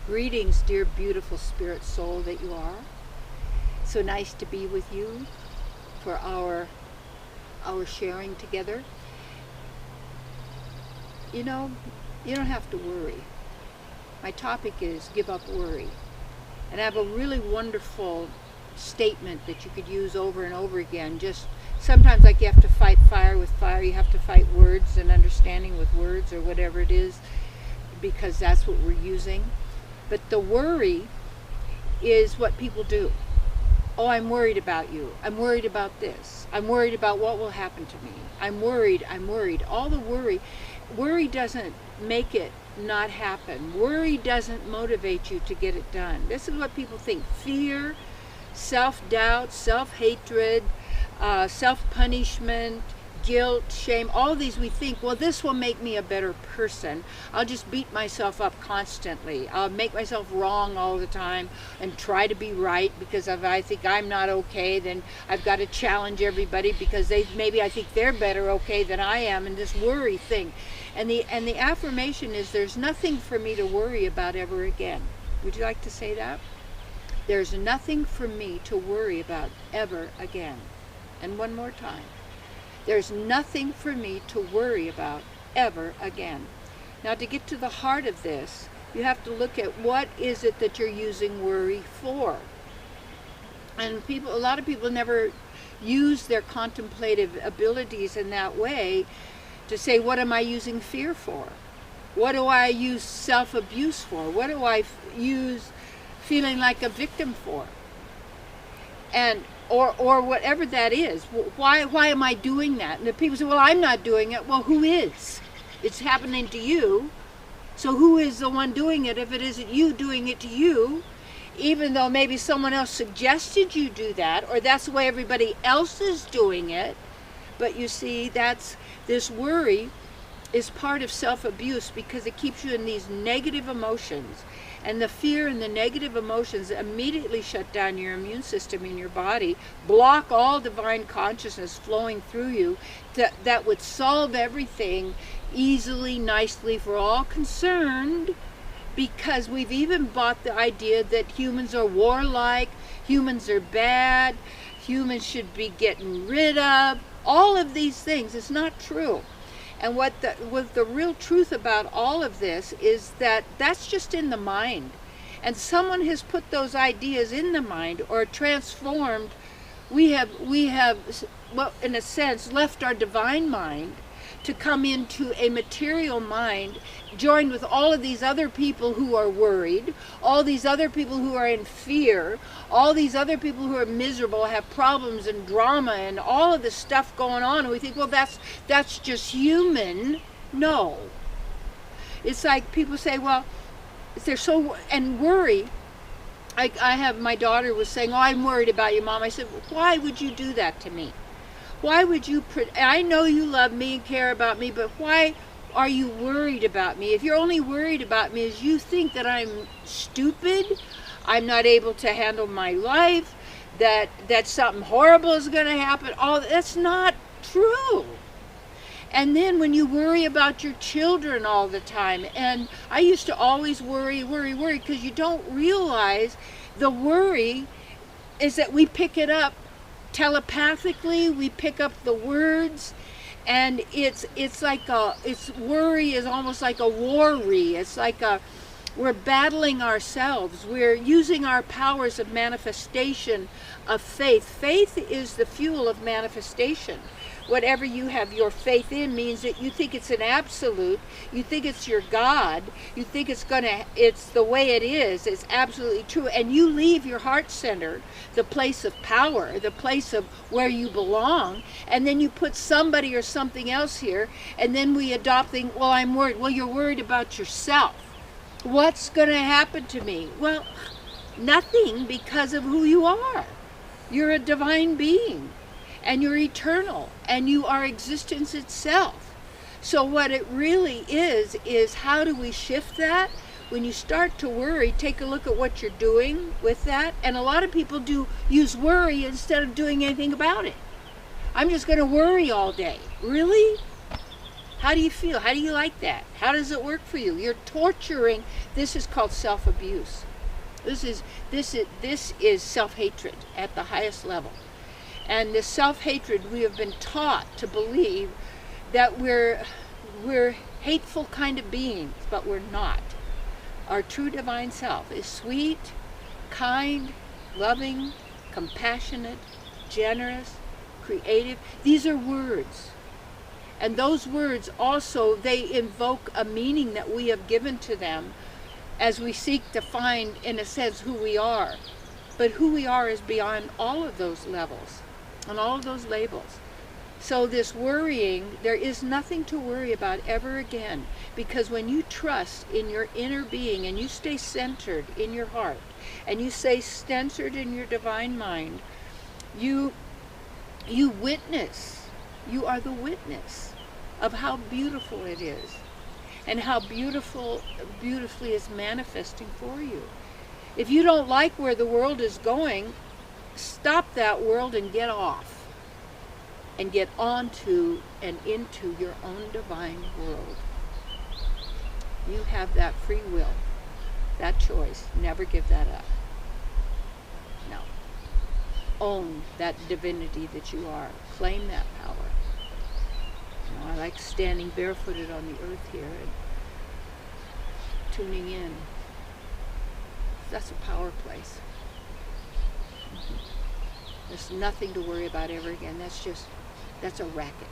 Greetings, dear beautiful spirit soul that you are. So nice to be with you for our sharing together. You know, you don't have to worry. My topic is give up worry. And I have a really wonderful statement that you could use over and over again. Just sometimes, like, you have to fight fire with fire, you have to fight words and understanding with words, or whatever it is, because that's what we're using. But the worry is what people do. Oh, I'm worried about you. I'm worried about this. I'm worried about what will happen to me. I'm worried. All the worry doesn't make it not happen. Worry doesn't motivate you to get it done. This is what people think. Fear, self-doubt, self-hatred, self-punishment, guilt, shame, all these we think, well, this will make me a better person. I'll just beat myself up constantly. I'll make myself wrong all the time and try to be right, because if I think I'm not okay, then I've got to challenge everybody because maybe I think they're better okay than I am, and this worry thing. And the affirmation is, there's nothing for me to worry about ever again. Would you like to say that? There's nothing for me to worry about ever again. And one more time. There's nothing for me to worry about ever again. Now, to get to the heart of this, you have to look at what is it that you're using worry for. And a lot of people never use their contemplative abilities in that way to say, what am I using fear for? What do I use self-abuse for? What do I use feeling like a victim for? And or whatever that is. Why am I doing that? And the people say, well, I'm not doing it. Well, who is? It's happening to you. So who is the one doing it if it isn't you doing it to you? Even though maybe someone else suggested you do that, or that's the way everybody else is doing it. But you see, this worry is part of self-abuse, because it keeps you in these negative emotions. And the fear and the negative emotions immediately shut down your immune system in your body, block all divine consciousness flowing through you that would solve everything easily, nicely for all concerned, because we've even bought the idea that humans are warlike, humans are bad, humans should be getting rid of. All of these things is not true. And what the real truth about all of this is that that's just in the mind. And someone has put those ideas in the mind, or transformed. We have, well, in a sense, left our divine mind to come into a material mind, joined with all of these other people who are worried, all these other people who are in fear, all these other people who are miserable, have problems and drama and all of this stuff going on, and we think, well, that's just human. No. It's like people say, well, they're so, and worry. I have, my daughter was saying, oh, I'm worried about you, Mom. I said, why would you do that to me? Why would you, I know you love me and care about me, but why are you worried about me? If you're only worried about me is you think that I'm stupid, I'm not able to handle my life, that something horrible is going to happen. All that's not true. And then when you worry about your children all the time, and I used to always worry, because you don't realize the worry is that we pick it up telepathically, we pick up the words, and it's worry is almost like a worry. It's like we're battling ourselves. We're using our powers of manifestation, of faith. Faith is the fuel of manifestation. Whatever you have your faith in means that you think it's an absolute, you think it's your God, you think it's the way it is, it's absolutely true, and you leave your heart center, the place of power, the place of where you belong, and then you put somebody or something else here, and then we adopt things, well, I'm worried. Well, you're worried about yourself. What's going to happen to me? Well, nothing, because of who you are. You're a divine being. And you're eternal, and you are existence itself. So what it really is how do we shift that? When you start to worry, take a look at what you're doing with that. And a lot of people use worry instead of doing anything about it. I'm just going to worry all day. Really? How do you feel? How do you like that? How does it work for you? You're torturing. This is called self-abuse. This is self-hatred at the highest level. And this self-hatred, we have been taught to believe that we're hateful kind of beings, but we're not. Our true divine self is sweet, kind, loving, compassionate, generous, creative. These are words. And those words also, they invoke a meaning that we have given to them as we seek to find, in a sense, who we are. But who we are is beyond all of those levels and all of those labels. So this worrying, there is nothing to worry about ever again, because when you trust in your inner being and you stay centered in your heart and you stay centered in your divine mind, you witness, you are the witness of how beautiful it is and how beautifully it's manifesting for you. If you don't like where the world is going, stop that world and get off and get onto and into your own divine world. You have that free will, that choice. Never give that up. No. Own that divinity that you are. Claim that power. You know, I like standing barefooted on the earth here and tuning in. That's a power place. There's nothing to worry about ever again. That's a racket.